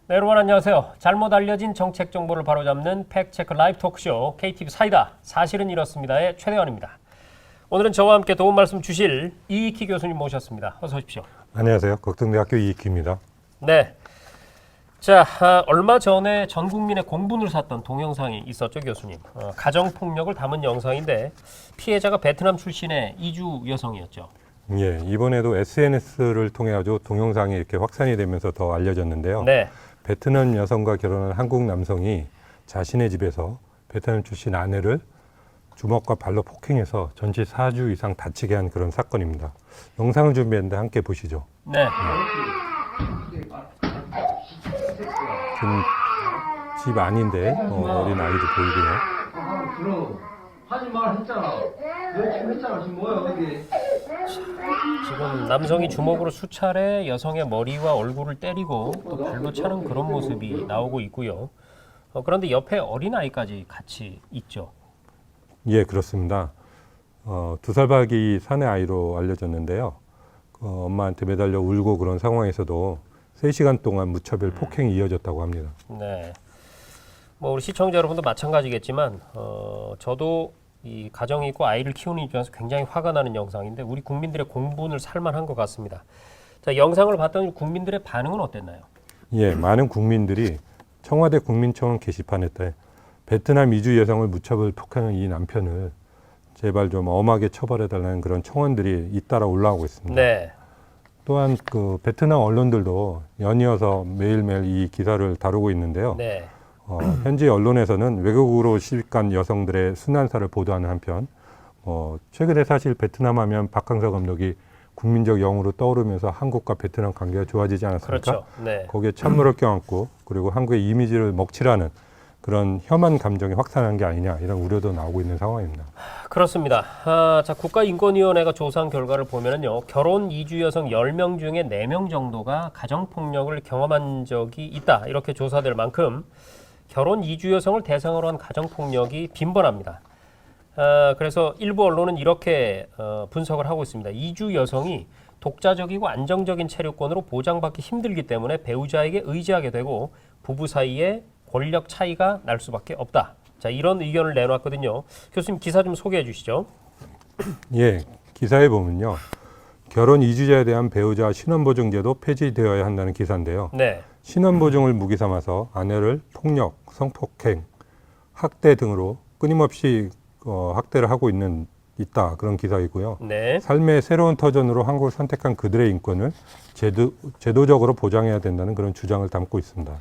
네, 여러분 안녕하세요. 잘못 알려진 정책 정보를 바로잡는 팩트체크 라이브 토크쇼 KTV 사이다 사실은 이렇습니다의 최대원입니다. 오늘은 저와 함께 도움 말씀 주실 이익희 교수님 모셨습니다. 어서 오십시오. 안녕하세요. 걱정대학교 이익희입니다. 네. 자, 얼마 전에 전 국민의 공분을 샀던 동영상이 있었죠, 교수님. 가정폭력을 담은 영상인데 피해자가 베트남 출신의 이주 여성이었죠. 예, 이번에도 SNS를 통해 가지고 동영상이 이렇게 확산이 되면서 더 알려졌는데요. 네. 베트남 여성과 결혼한 한국 남성이 자신의 집에서 베트남 출신 아내를 주먹과 발로 폭행해서 전치 4주 이상 다치게 한 그런 사건입니다. 영상을 준비했는데 함께 보시죠. 네. 지금 집 아닌데 어린 아이도 보이고요. 들어. 하지 말 했잖아. 너 지금 했잖아. 지금 뭐야 그게? 지금 남성이 주먹으로 수차례 여성의 머리와 얼굴을 때리고 또 발로 차는 그런 모습이 나오고 있고요. 그런데 옆에 어린아이까지 같이 있죠. 예, 그렇습니다. 2살 박이 사내 아이로 알려졌는데요. 엄마한테 매달려 울고 그런 상황에서도 3시간 동안 무차별 폭행이 이어졌다고 합니다. 네. 뭐 우리 시청자 여러분도 마찬가지겠지만 저도 이 가정이 있고 아이를 키우는 입장에서 굉장히 화가 나는 영상인데 우리 국민들의 공분을 살만한 것 같습니다. 자, 영상을 봤더니 국민들의 반응은 어땠나요? 예, 많은 국민들이 청와대 국민청원 게시판에 베트남 이주 여성을 무차별 폭행한 이 남편을 제발 좀 엄하게 처벌해달라는 그런 청원들이 잇따라 올라오고 있습니다. 네. 또한 그 베트남 언론들도 연이어서 매일매일 이 기사를 다루고 있는데요. 네. 현지 언론에서는 외국으로 시집간 여성들의 순환사를 보도하는 한편 최근에 사실 베트남 하면 박항서 감독이 국민적 영웅으로 떠오르면서 한국과 베트남 관계가 좋아지지 않았습니까? 그렇죠. 네. 거기에 찬물을 껴안고 그리고 한국의 이미지를 먹칠하는 그런 혐한 감정이 확산한 게 아니냐 이런 우려도 나오고 있는 상황입니다. 그렇습니다. 자, 국가인권위원회가 조사한 결과를 보면은요, 결혼 이주 여성 10명 중에 4명 정도가 가정폭력을 경험한 적이 있다. 이렇게 조사될 만큼 결혼 이주 여성을 대상으로 한 가정폭력이 빈번합니다. 그래서 일부 언론은 이렇게 분석을 하고 있습니다. 이주 여성이 독자적이고 안정적인 체류권으로 보장받기 힘들기 때문에 배우자에게 의지하게 되고 부부 사이에 권력 차이가 날 수밖에 없다. 자, 이런 의견을 내놨거든요. 교수님 기사 좀 소개해 주시죠. 예, 기사에 보면요. 결혼 이주자에 대한 배우자 신원보증제도 폐지되어야 한다는 기사인데요. 네. 신원보증을 무기 삼아서 아내를 폭력, 성폭행, 학대 등으로 끊임없이 학대를 하고 있다 그런 기사이고요. 네. 삶의 새로운 터전으로 한국을 선택한 그들의 인권을 제도적으로 보장해야 된다는 그런 주장을 담고 있습니다.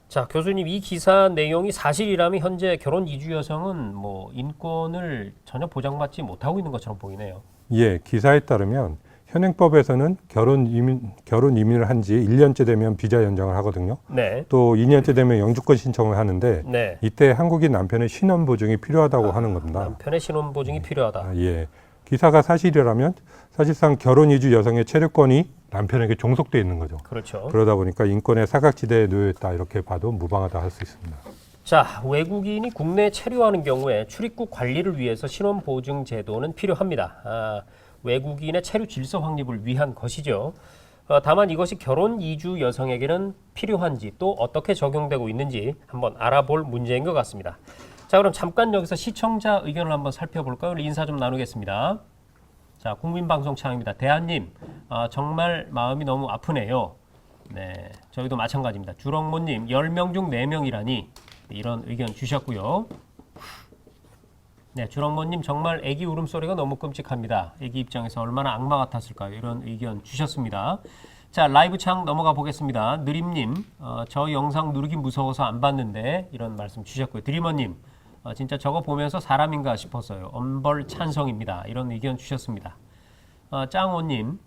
자, 교수님 이 기사 내용이 사실이라면 현재 결혼 이주 여성은 뭐 인권을 전혀 보장받지 못하고 있는 것처럼 보이네요. 예, 기사에 따르면 현행법에서는 결혼 이민을 한 지 1년째 되면 비자 연장을 하거든요. 네. 또 2년째 되면 영주권 신청을 하는데 네. 이때 한국인 남편의 신원 보증이 필요하다고 하는 겁니다. 남편의 신원 보증이 필요하다. 예. 기사가 사실이라면 사실상 결혼 이주 여성의 체류권이 남편에게 종속돼 있는 거죠. 그렇죠. 그러다 보니까 인권의 사각지대에 놓여 있다 이렇게 봐도 무방하다 할 수 있습니다. 자, 외국인이 국내에 체류하는 경우에 출입국 관리를 위해서 신원 보증 제도는 필요합니다. 외국인의 체류 질서 확립을 위한 것이죠. 다만 이것이 결혼 이주 여성에게는 필요한지 또 어떻게 적용되고 있는지 한번 알아볼 문제인 것 같습니다. 자, 그럼 잠깐 여기서 시청자 의견을 한번 살펴볼까요? 인사 좀 나누겠습니다. 자, 국민방송 창입니다. 대한님, 정말 마음이 너무 아프네요. 네, 저희도 마찬가지입니다. 주렁모님, 10명 중 4명이라니 이런 의견 주셨고요. 네, 주렁모님 정말 애기 울음소리가 너무 끔찍합니다. 애기 입장에서 얼마나 악마 같았을까요? 이런 의견 주셨습니다. 자, 라이브 창 넘어가 보겠습니다. 느림님, 저 영상 누르기 무서워서 안 봤는데 이런 말씀 주셨고요. 드리머님, 진짜 저거 보면서 사람인가 싶었어요. 엄벌 찬성입니다. 이런 의견 주셨습니다. 짱호님,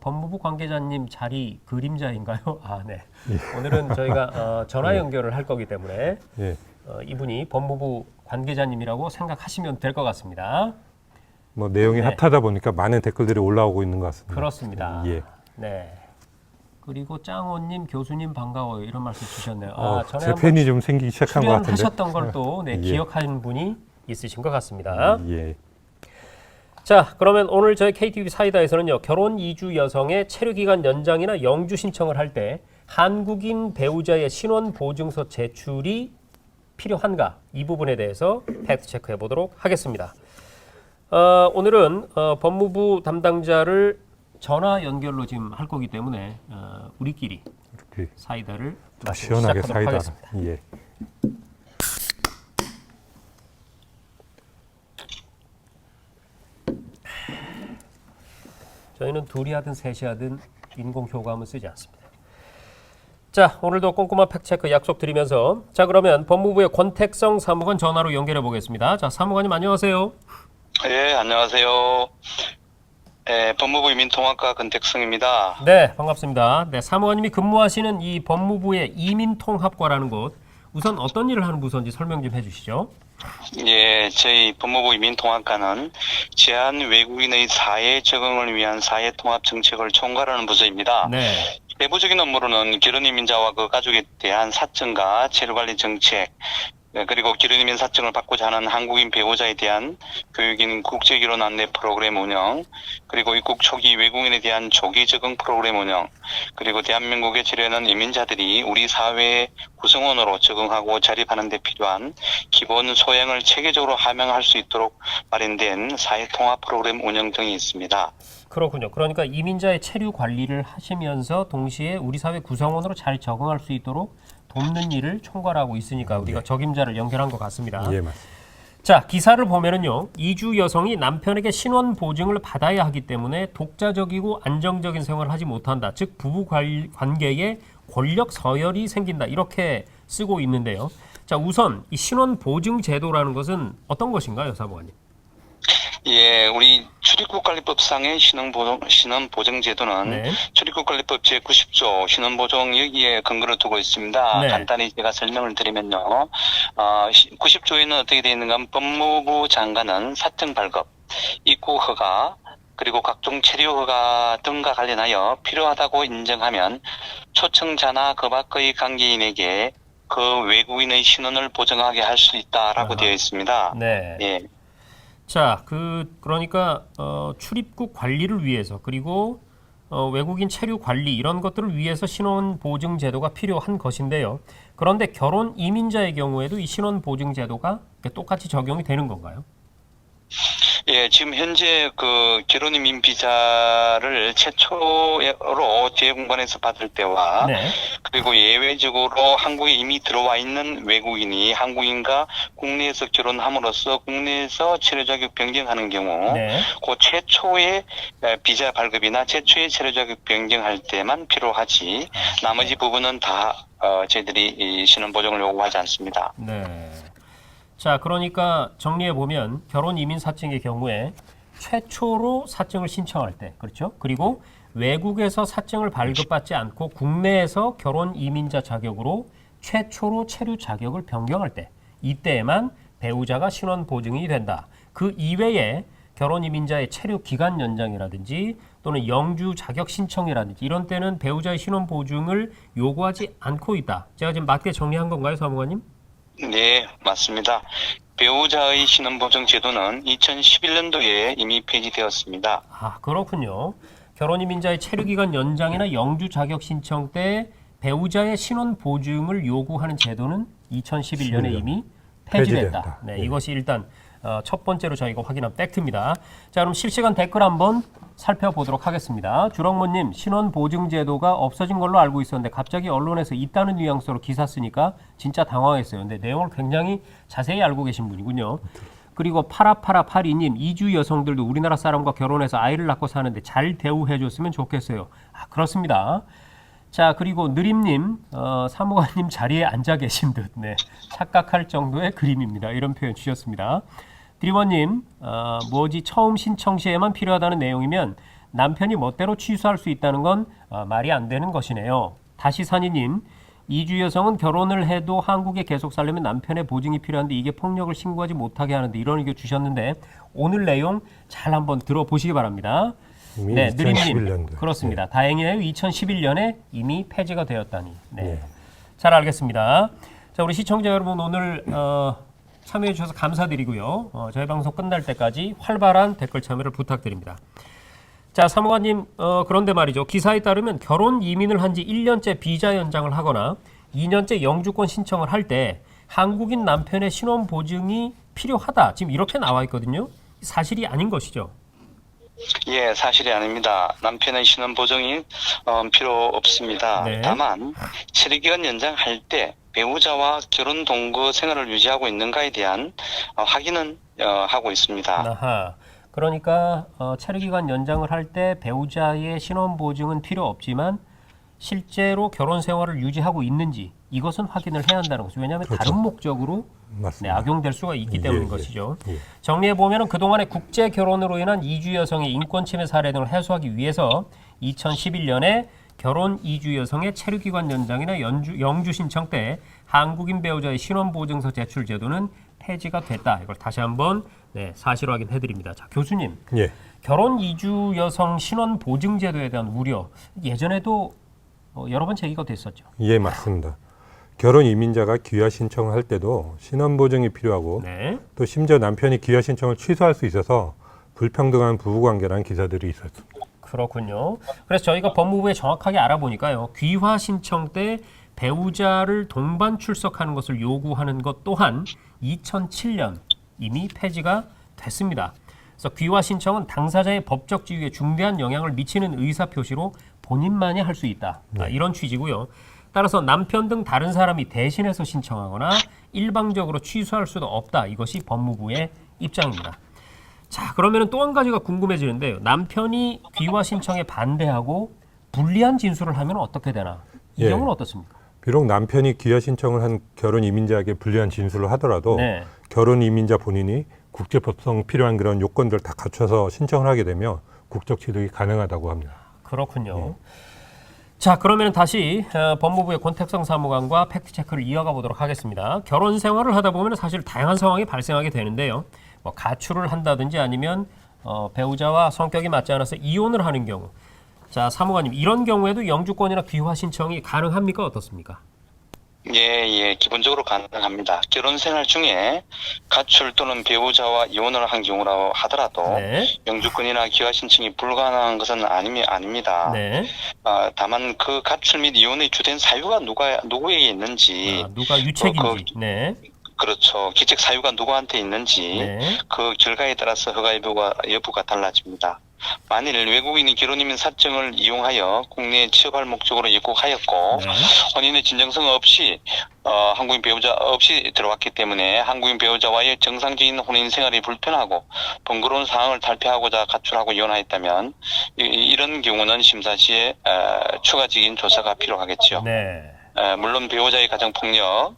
법무부 관계자님 자리 그림자인가요? 아, 네. 예. 오늘은 저희가 전화 연결을 할 거기 때문에 예. 이분이 법무부 관계자님이라고 생각하시면 될 것 같습니다. 뭐 내용이 네. 핫하다 보니까 많은 댓글들이 올라오고 있는 것 같습니다. 그렇습니다. 예. 네. 그리고 짱호님, 교수님 반가워요. 이런 말씀 주셨네요. 전에 제 한번 팬이 좀 생기기 시작한 것 같은데. 출연하셨던 걸 또 네, 예. 기억하는 분이 있으신 것 같습니다. 예. 자, 그러면 오늘 저희 KTV 사이다에서는요. 결혼 이주 여성의 체류 기간 연장이나 영주 신청을 할 때 한국인 배우자의 신원 보증서 제출이 필요한가? 이 부분에 대해서 팩트 체크해 보도록 하겠습니다. 오늘은 법무부 담당자를 전화 연결로 지금 할 거기 때문에 우리끼리 이렇게 사이다를 시원하게 시작하도록 사이다. 하겠습니다. 예. 저희는 둘이 하든 셋이 하든 인공 효과음은 쓰지 않습니다. 자, 오늘도 꼼꼼한 팩트체크 약속드리면서 자, 그러면 법무부의 권택성 사무관 전화로 연결해 보겠습니다. 자, 사무관님 안녕하세요. 예, 안녕하세요. 법무부 이민통합과 권택성입니다. 네, 반갑습니다. 네, 사무관님이 근무하시는 이 법무부의 이민통합과라는 곳 우선 어떤 일을 하는 부서인지 설명 좀 해주시죠. 예, 저희 법무부 이민통합과는 제한 외국인의 사회 적응을 위한 사회 통합 정책을 총괄하는 부서입니다. 네, 내부적인 업무로는 결혼이민자와 그 가족에 대한 사정과 체류관리 정책, 그리고 결혼이민 사정을 받고자 하는 한국인 배우자에 대한 교육인 국제결혼 안내 프로그램 운영, 그리고 입국 초기 외국인에 대한 조기 적응 프로그램 운영, 그리고 대한민국에 체류하는 이민자들이 우리 사회의 구성원으로 적응하고 자립하는 데 필요한 기본 소양을 체계적으로 함양할 수 있도록 마련된 사회 통합 프로그램 운영 등이 있습니다. 그렇군요. 그러니까 이민자의 체류 관리를 하시면서 동시에 우리 사회 구성원으로 잘 적응할 수 있도록 돕는 일을 총괄하고 있으니까 우리가 적임자를 연결한 것 같습니다. 예, 맞습니다. 자, 기사를 보면은요. 이주 여성이 남편에게 신원 보증을 받아야 하기 때문에 독자적이고 안정적인 생활을 하지 못한다. 즉 부부 관계에 권력 서열이 생긴다. 이렇게 쓰고 있는데요. 자, 우선 이 신원 보증 제도라는 것은 어떤 것인가요, 사무관님? 예, 우리 출입국관리법상의 신원보증제도는 네. 출입국관리법 제90조 신원보증 여기에 근거를 두고 있습니다. 네. 간단히 제가 설명을 드리면요. 90조에는 어떻게 되어 있는가 하면 법무부 장관은 사증 발급, 입국 허가, 그리고 각종 체류 허가 등과 관련하여 필요하다고 인정하면 초청자나 그 밖의 관계인에게 그 외국인의 신원을 보증하게 할 수 있다라고 되어 있습니다. 네. 예. 자, 그러니까 출입국 관리를 위해서 그리고 외국인 체류 관리 이런 것들을 위해서 신원 보증 제도가 필요한 것인데요. 그런데 결혼 이민자의 경우에도 이 신원 보증 제도가 똑같이 적용이 되는 건가요? 예, 지금 현재 그 결혼이민 비자를 최초로 재공관에서 받을 때와 네. 그리고 예외적으로 한국에 이미 들어와 있는 외국인이 한국인과 국내에서 결혼함으로써 국내에서 체류 자격 변경하는 경우 네. 그 최초의 비자 발급이나 최초의 체류 자격 변경할 때만 필요하지 나머지 부분은 다 저희들이 이 신원 보증을 요구하지 않습니다. 네. 자, 그러니까 정리해 보면 결혼 이민 사증의 경우에 최초로 사증을 신청할 때, 그렇죠? 그리고 외국에서 사증을 발급받지 않고 국내에서 결혼 이민자 자격으로 최초로 체류 자격을 변경할 때, 이때에만 배우자가 신원 보증이 된다. 그 이외에 결혼 이민자의 체류 기간 연장이라든지 또는 영주 자격 신청이라든지 이런 때는 배우자의 신원 보증을 요구하지 않고 있다. 제가 지금 맞게 정리한 건가요, 사무관님? 네, 맞습니다. 배우자의 신원보증 제도는 2011년도에 이미 폐지되었습니다. 아, 그렇군요. 결혼 이민자의 체류 기간 연장이나 영주 자격 신청 때 배우자의 신원 보증을 요구하는 제도는 2011년에 이미 폐지됐다. 폐지됐다. 네, 예. 이것이 일단 첫 번째로 저희가 확인한 팩트입니다. 자, 그럼 실시간 댓글 한번 살펴보도록 하겠습니다. 주렁모님, 신원 보증 제도가 없어진 걸로 알고 있었는데 갑자기 언론에서 있다는 뉘앙스로 기사 쓰니까 진짜 당황했어요. 근데 내용을 굉장히 자세히 알고 계신 분이군요. 그리고 파라파라파리님, 이주 여성들도 우리나라 사람과 결혼해서 아이를 낳고 사는데 잘 대우해줬으면 좋겠어요. 아, 그렇습니다. 자, 그리고 느림님, 사무관님 자리에 앉아 계신 듯 착각할 정도의 그림입니다. 이런 표현 주셨습니다. 드리원님, 처음 신청 시에만 필요하다는 내용이면 남편이 멋대로 취소할 수 있다는 건 말이 안 되는 것이네요. 다시 산이님, 이주 여성은 결혼을 해도 한국에 계속 살려면 남편의 보증이 필요한데 이게 폭력을 신고하지 못하게 하는데 이런 의견 주셨는데 오늘 내용 잘 한번 들어보시기 바랍니다. 이미 네, 2011 느림님, 년도에. 그렇습니다. 다행이네요. 2011년에 이미 폐지가 되었다니. 네, 예. 잘 알겠습니다. 자, 우리 시청자 여러분 오늘 참여해 주셔서 감사드리고요. 저희 방송 끝날 때까지 활발한 댓글 참여를 부탁드립니다. 자, 사무관님, 그런데 말이죠. 기사에 따르면 결혼 이민을 한 지 1년째 비자 연장을 하거나 2년째 영주권 신청을 할 때 한국인 남편의 신원 보증이 필요하다. 지금 이렇게 나와 있거든요. 사실이 아닌 것이죠. 예, 사실이 아닙니다. 남편의 신원 보증이 필요 없습니다. 네. 다만 체류기간 연장할 때 배우자와 결혼 동거 생활을 유지하고 있는가에 대한 확인은 하고 있습니다. 아하. 그러니까 체류기간 연장을 할 때 배우자의 신원 보증은 필요 없지만 실제로 결혼 생활을 유지하고 있는지 이것은 확인을 해야 한다는 것이죠. 왜냐하면 그렇죠. 다른 목적으로 맞습니다. 악용될 수가 있기 때문인 것이죠. 예. 정리해 보면은 그동안의 국제 결혼으로 인한 이주 여성의 인권 침해 사례 등을 해소하기 위해서 2011년에 결혼 이주 여성의 체류 기간 연장이나 영주 신청 때 한국인 배우자의 신원 보증서 제출 제도는 폐지가 됐다. 이걸 다시 한번 사실 확인해 드립니다. 자, 교수님. 예. 결혼 이주 여성 신원 보증 제도에 대한 우려 예전에도 여러 번 제기가 됐었죠. 예, 맞습니다. 결혼 이민자가 귀화 신청을 할 때도 신원 보증이 필요하고 네. 또 심지어 남편이 귀화 신청을 취소할 수 있어서 불평등한 부부관계라는 기사들이 있었습니다. 그렇군요. 그래서 저희가 법무부에 정확하게 알아보니까요. 귀화 신청 때 배우자를 동반 출석하는 것을 요구하는 것 또한 2007년 이미 폐지가 됐습니다. 그래서 귀화 신청은 당사자의 법적 지위에 중대한 영향을 미치는 의사 표시로 본인만이 할 수 있다. 이런 취지고요. 따라서 남편 등 다른 사람이 대신해서 신청하거나 일방적으로 취소할 수도 없다. 이것이 법무부의 입장입니다. 자, 그러면 또 한 가지가 궁금해지는데요. 남편이 귀화 신청에 반대하고 불리한 진술을 하면 어떻게 되나? 이 예. 경우는 어떻습니까? 비록 남편이 귀화 신청을 한 결혼 이민자에게 불리한 진술을 하더라도 네. 결혼 이민자 본인이 국제법상 필요한 그런 요건들을 다 갖춰서 신청을 하게 되면 국적 취득이 가능하다고 합니다. 그렇군요. 자, 그러면 다시 법무부의 권택성 사무관과 팩트체크를 이어가 보도록 하겠습니다. 결혼 생활을 하다 보면 사실 다양한 상황이 발생하게 되는데요. 뭐 가출을 한다든지 아니면 배우자와 성격이 맞지 않아서 이혼을 하는 경우. 자, 사무관님, 이런 경우에도 영주권이나 귀화 신청이 가능합니까? 어떻습니까? 예, 기본적으로 가능합니다. 결혼 생활 중에 가출 또는 배우자와 이혼을 한 경우라 하더라도 네. 영주권이나 귀화 신청이 불가능한 것은 아닙니다. 네. 다만 그 가출 및 이혼의 주된 사유가 누구에게 있는지, 누가 유책인지. 네. 그렇죠. 기책 사유가 누구한테 있는지 네. 그 결과에 따라서 허가 여부가 달라집니다. 만일 외국인이 결혼이민 사정을 이용하여 국내에 취업할 목적으로 입국하였고 네. 혼인의 진정성 없이 한국인 배우자 없이 들어왔기 때문에 한국인 배우자와의 정상적인 혼인 생활이 불편하고 번거로운 상황을 탈피하고자 가출하고 이혼하였다면 이런 경우는 심사 시에 추가적인 조사가 필요하겠죠. 네. 물론 배우자의 가정폭력,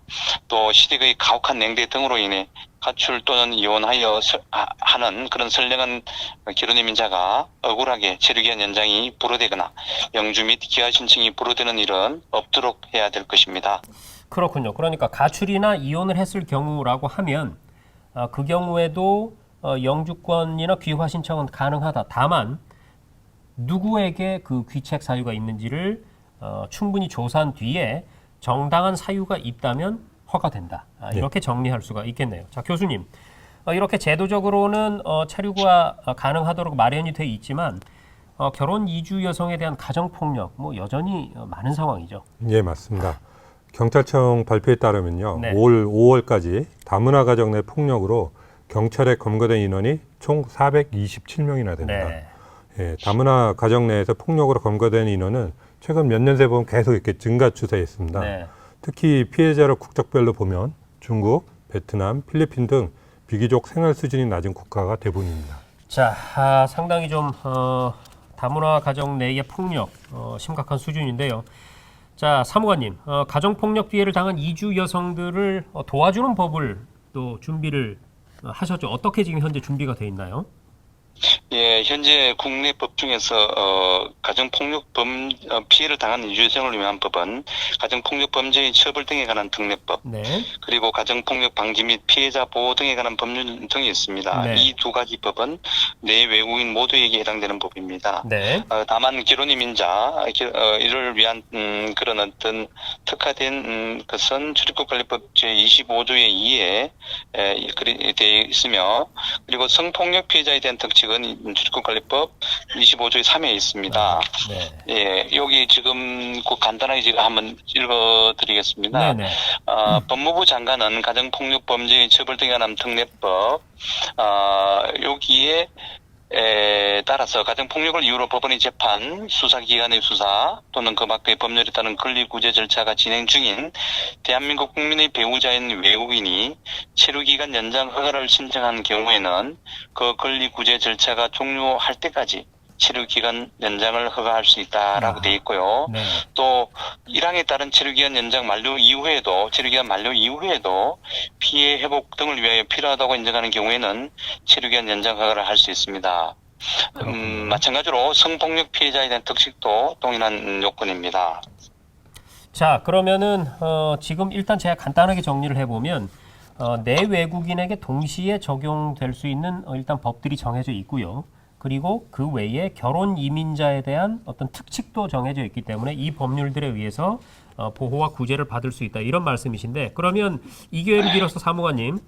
또 시댁의 가혹한 냉대 등으로 인해 가출 또는 이혼하여 하는 그런 선량한 결혼이민자가 억울하게 체류기한 연장이 불허되거나 영주 및 귀화 신청이 불허되는 일은 없도록 해야 될 것입니다. 그렇군요. 그러니까 가출이나 이혼을 했을 경우라고 하면 그 경우에도 영주권이나 귀화 신청은 가능하다. 다만 누구에게 그 귀책 사유가 있는지를 충분히 조사한 뒤에 정당한 사유가 있다면 허가된다. 이렇게 정리할 수가 있겠네요. 자, 교수님. 이렇게 제도적으로는 체류가 가능하도록 마련이 돼 있지만 결혼 이주 여성에 대한 가정폭력 여전히 많은 상황이죠. 예, 맞습니다. 경찰청 발표에 따르면요. 네. 올 5월까지 다문화 가정 내 폭력으로 경찰에 검거된 인원이 총 427명이나 됩니다. 네. 예, 다문화 가정 내에서 폭력으로 검거된 인원은 최근 몇 년 새 보면 계속 이렇게 증가 추세에 있습니다. 네. 특히 피해자로 국적별로 보면 중국, 베트남, 필리핀 등 비교적 생활 수준이 낮은 국가가 대부분입니다. 자, 상당히 좀 다문화 가정 내의 폭력 심각한 수준인데요. 자, 사무관님, 가정폭력 피해를 당한 이주 여성들을 도와주는 법을 또 준비를 하셨죠. 어떻게 지금 현재 준비가 돼 있나요? 예, 현재 국내 법 중에서 가정폭력 피해를 당한 유여성을 위한 법은 가정폭력 범죄의 처벌 등에 관한 특례법, 네. 그리고 가정폭력 방지 및 피해자 보호 등에 관한 법률 등이 있습니다. 네. 이 두 가지 법은 내 외국인 모두에게 해당되는 법입니다. 네. 다만 기혼이민자 이를 위한 그런 어떤 특화된 것은 출입국관리법 제25조의 2에 되어 있으며, 그리고 성폭력 피해자에 대한 특칙은 출입국관리법 25조의 3에 있습니다. 네. 예, 여기 지금 간단하게 제가 한번 읽어드리겠습니다. 네네. 법무부 장관은 가정폭력 범죄의 처벌 등에 관한 특례법 여기에 따라서 가정폭력을 이유로 법원의 재판, 수사기관의 수사 또는 그 밖의 법률에 따른 권리구제 절차가 진행 중인 대한민국 국민의 배우자인 외국인이 체류기간 연장 허가를 신청한 경우에는 그 권리구제 절차가 종료할 때까지 체류기간 연장을 허가할 수 있다라고 되어 있고요. 네. 또 1항에 따른 체류기간 연장 만료 이후에도 피해 회복 등을 위하여 필요하다고 인정하는 경우에는 체류기간 연장 허가를 할 수 있습니다. 마찬가지로 성폭력 피해자에 대한 특식도 동일한 요건입니다. 자, 그러면은 지금 일단 제가 간단하게 정리를 해보면 내 외국인에게 동시에 적용될 수 있는 일단 법들이 정해져 있고요. 그리고 그 외에 결혼 이민자에 대한 어떤 특칙도 정해져 있기 때문에 이 법률들에 의해서 보호와 구제를 받을 수 있다, 이런 말씀이신데, 그러면 이 기회를 빌어서 사무관님,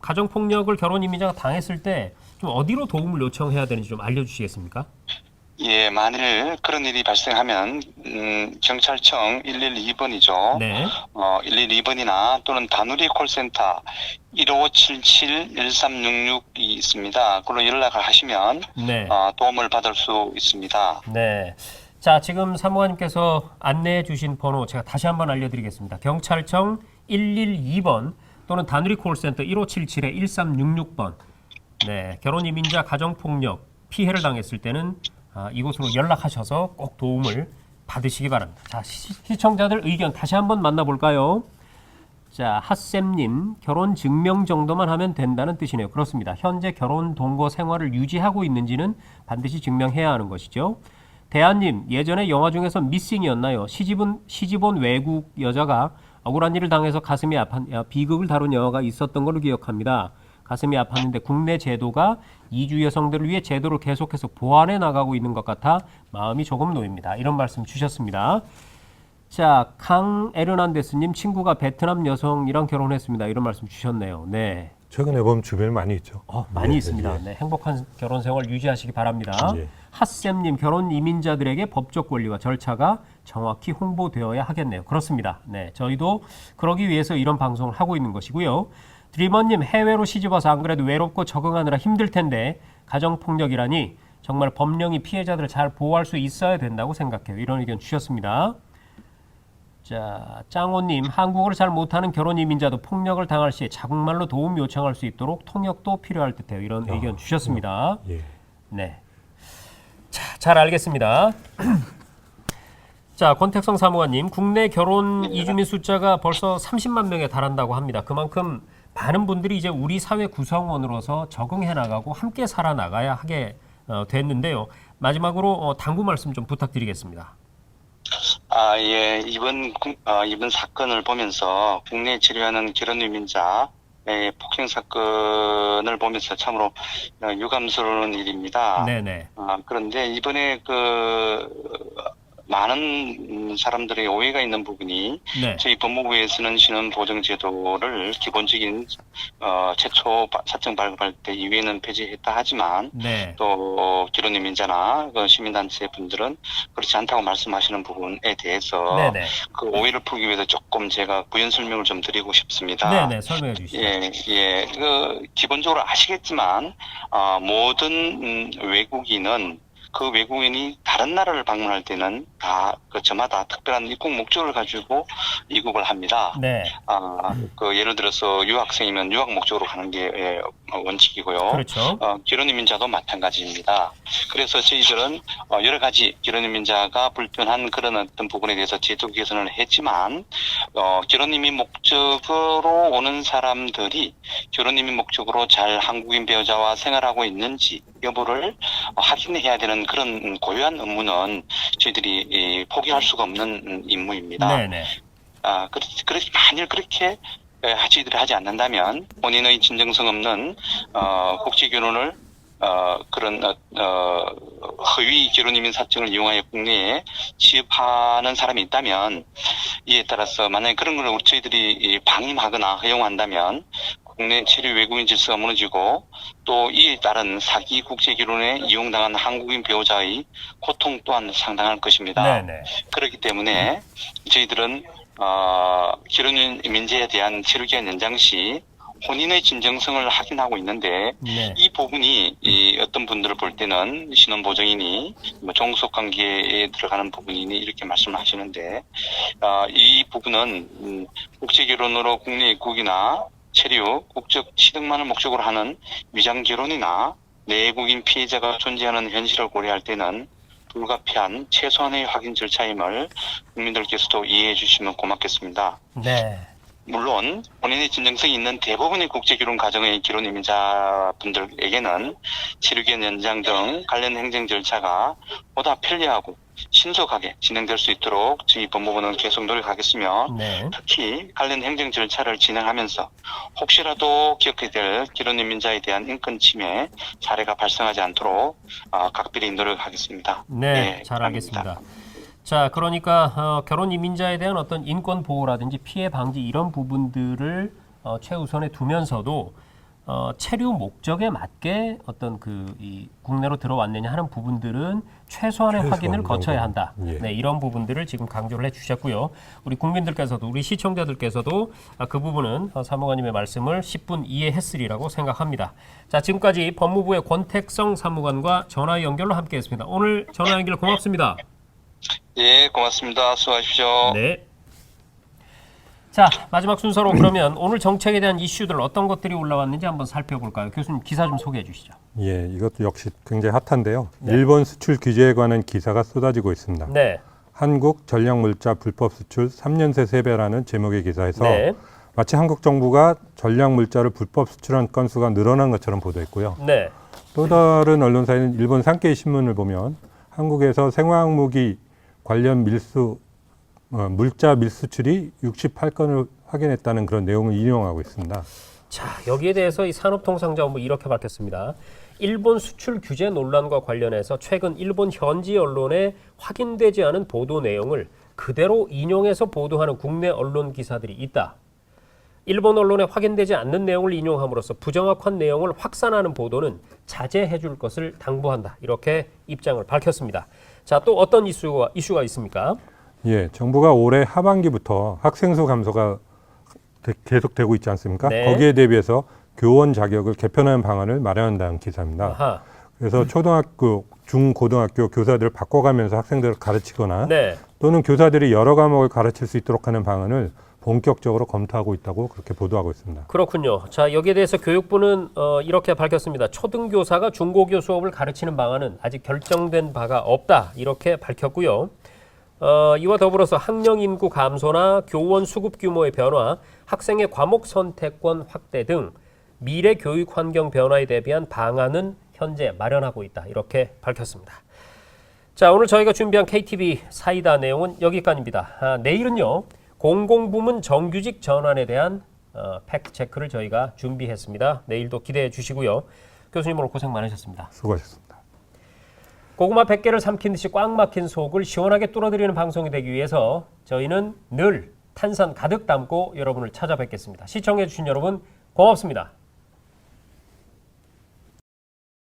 가정폭력을 결혼 이민자가 당했을 때 좀 어디로 도움을 요청해야 되는지 좀 알려주시겠습니까? 예, 만일 그런 일이 발생하면 경찰청 112번이죠. 네. 112번이나 또는 다누리 콜센터 1577-1366이 있습니다. 그걸로 연락을 하시면 네. 도움을 받을 수 있습니다. 네. 자, 지금 사무관님께서 안내해 주신 번호 제가 다시 한번 알려드리겠습니다. 경찰청 112번 또는 다누리 콜센터 1577-1366번. 네, 결혼 이민자 가정폭력 피해를 당했을 때는 이곳으로 연락하셔서 꼭 도움을 받으시기 바랍니다. 자, 시청자들 의견 다시 한번 만나볼까요? 자, 핫쌤님, 결혼 증명 정도만 하면 된다는 뜻이네요. 그렇습니다. 현재 결혼 동거 생활을 유지하고 있는지는 반드시 증명해야 하는 것이죠. 대한님, 예전에 영화 중에서 미싱이었나요? 시집온 외국 여자가 억울한 일을 당해서 가슴이 비극을 다룬 영화가 있었던 걸로 기억합니다. 가슴이 아팠는데 국내 제도가 이주 여성들을 위해 제도를 계속해서 보완해 나가고 있는 것 같아 마음이 조금 놓입니다. 이런 말씀 주셨습니다. 자, 강 에르난데스님, 친구가 베트남 여성이랑 결혼했습니다. 이런 말씀 주셨네요. 네. 최근에 보면 주변에 많이 있죠. 많이 예, 있습니다. 예. 네, 행복한 결혼 생활 유지하시기 바랍니다. 예. 핫쌤님, 결혼 이민자들에게 법적 권리와 절차가 정확히 홍보되어야 하겠네요. 그렇습니다. 네, 저희도 그러기 위해서 이런 방송을 하고 있는 것이고요. 드리머님, 해외로 시집와서 안 그래도 외롭고 적응하느라 힘들 텐데 가정폭력이라니 정말 법령이 피해자들을 잘 보호할 수 있어야 된다고 생각해요. 이런 의견 주셨습니다. 자, 짱호님, 한국어를 잘 못하는 결혼 이민자도 폭력을 당할 시에 자국말로 도움 요청할 수 있도록 통역도 필요할 듯해요. 이런 의견 주셨습니다. 예. 네. 자, 잘 알겠습니다. 자, 권택성 사무관님, 국내 결혼 이주민 숫자가 벌써 30만 명에 달한다고 합니다. 그만큼 많은 분들이 이제 우리 사회 구성원으로서 적응해 나가고 함께 살아나가야 하게 됐는데요. 마지막으로 당부 말씀 좀 부탁드리겠습니다. 예, 이번 사건을 보면서 국내에 체류하는 결혼 이민자의 폭행 사건을 보면서 참으로 유감스러운 일입니다. 네네. 그런데 이번에 많은 사람들의 오해가 있는 부분이, 네. 저희 법무부에서는 신원보증제도를 기본적인 최초 사정 발급할 때 이후에는 폐지했다 하지만 네. 또 결혼이민자나 시민단체 분들은 그렇지 않다고 말씀하시는 부분에 대해서 네네. 그 오해를 풀기 위해서 조금 제가 부연 설명을 좀 드리고 싶습니다. 네네. 설명해 주시죠. 기본적으로 아시겠지만 모든 외국인은 그 외국인이 다른 나라를 방문할 때는 다 저마다 특별한 입국 목적을 가지고 입국을 합니다. 네. 예를 들어서 유학생이면 유학 목적으로 가는 게 원칙이고요. 그렇죠. 기혼 이민자도 마찬가지입니다. 그래서 저희들은 여러 가지 기혼 이민자가 불편한 그런 어떤 부분에 대해서 제도 개선을 했지만 기혼 이민 목적으로 오는 사람들이 기혼 이민 목적으로 잘 한국인 배우자와 생활하고 있는지 여부를 확인해야 되는 그런 고유한 업무는 저희들이 포기할 수가 없는 임무입니다. 네네. 만일 그렇게 저희들이 하지 않는다면 본인의 진정성 없는 국제 결혼을 허위 결혼 이민 사정을 이용하여 국내에 취업하는 사람이 있다면 이에 따라서 만약에 그런 걸 저희들이 방임하거나 허용한다면 국내 체류 외국인 질서가 무너지고 또 이에 따른 사기 국제 결혼에 이용당한 한국인 배우자의 고통 또한 상당할 것입니다. 네네. 그렇기 때문에 저희들은 결혼 이민자에 대한 체류 기간 연장 시 혼인의 진정성을 확인하고 있는데 네. 이 부분이 어떤 분들을 볼 때는 신혼보증이니 종속 관계에 들어가는 부분이니 이렇게 말씀을 하시는데 이 부분은 국제 결혼으로 국내 입국이나 체류, 국적 취득만을 목적으로 하는 위장 결혼이나 내국인 피해자가 존재하는 현실을 고려할 때는 불가피한 최소한의 확인 절차임을 국민들께서도 이해해 주시면 고맙겠습니다. 네. 물론 본인의 진정성이 있는 대부분의 국제결혼 가정의 결혼 이민자분들에게는 체류기간 연장 등 관련 행정 절차가 보다 편리하고 신속하게 진행될 수 있도록 저희 법무부는 계속 노력하겠으며 네. 특히 관련 행정 절차를 진행하면서 혹시라도 기억해야 될 결혼 이민자에 대한 인권 침해 사례가 발생하지 않도록 각별히 노력하겠습니다. 네, 잘 알겠습니다. 자, 그러니까 결혼 이민자에 대한 어떤 인권 보호라든지 피해 방지 이런 부분들을 최우선에 두면서도 체류 목적에 맞게 어떤 이 국내로 들어왔느냐 하는 부분들은 최소한의 확인을 거쳐야 한다. 예. 네, 이런 부분들을 지금 강조를 해주셨고요. 우리 국민들께서도 우리 시청자들께서도 그 부분은 사무관님의 말씀을 10분 이해했으리라고 생각합니다. 자, 지금까지 법무부의 권택성 사무관과 전화 연결로 함께했습니다. 오늘 전화 연결 고맙습니다. 예, 고맙습니다. 수고하십시오. 네. 자, 마지막 순서로 그러면 오늘 정책에 대한 이슈들 어떤 것들이 올라왔는지 한번 살펴볼까요? 교수님 기사 좀 소개해 주시죠. 예, 이것도 역시 굉장히 핫한데요. 네. 일본 수출 규제에 관한 기사가 쏟아지고 있습니다. 네. 한국 전략물자 불법 수출 3년 새 3배라는 제목의 기사에서 네. 마치 한국 정부가 전략물자를 불법 수출한 건수가 늘어난 것처럼 보도했고요. 네. 또 다른 언론사인 일본 산케이 신문을 보면 한국에서 생화학무기 관련 물자 밀수출이 68건을 확인했다는 그런 내용을 인용하고 있습니다. 자, 여기에 대해서 이 산업통상자원부 이렇게 밝혔습니다. 일본 수출 규제 논란과 관련해서 최근 일본 현지 언론에 확인되지 않은 보도 내용을 그대로 인용해서 보도하는 국내 언론 기사들이 있다. 일본 언론에 확인되지 않는 내용을 인용함으로써 부정확한 내용을 확산하는 보도는 자제해 줄 것을 당부한다. 이렇게 입장을 밝혔습니다. 자, 또 어떤 이슈가 있습니까? 예, 정부가 올해 하반기부터 학생 수 감소가 계속되고 있지 않습니까? 네. 거기에 대비해서 교원 자격을 개편하는 방안을 마련한다는 기사입니다. 아하. 그래서 초등학교, 중고등학교 교사들을 바꿔가면서 학생들을 가르치거나 네. 또는 교사들이 여러 과목을 가르칠 수 있도록 하는 방안을 본격적으로 검토하고 있다고 그렇게 보도하고 있습니다. 그렇군요. 자, 여기에 대해서 교육부는 이렇게 밝혔습니다. 초등교사가 중고교 수업을 가르치는 방안은 아직 결정된 바가 없다. 이렇게 밝혔고요. 이와 더불어서 학령 인구 감소나 교원 수급 규모의 변화, 학생의 과목 선택권 확대 등 미래 교육 환경 변화에 대비한 방안은 현재 마련하고 있다. 이렇게 밝혔습니다. 자, 오늘 저희가 준비한 KTV 사이다 내용은 여기까지입니다. 내일은요. 공공부문 정규직 전환에 대한 팩트 체크를 저희가 준비했습니다. 내일도 기대해 주시고요. 교수님 오늘 고생 많으셨습니다. 수고하셨습니다. 고구마 100개를 삼킨 듯이 꽉 막힌 속을 시원하게 뚫어드리는 방송이 되기 위해서 저희는 늘 탄산 가득 담고 여러분을 찾아뵙겠습니다. 시청해 주신 여러분 고맙습니다.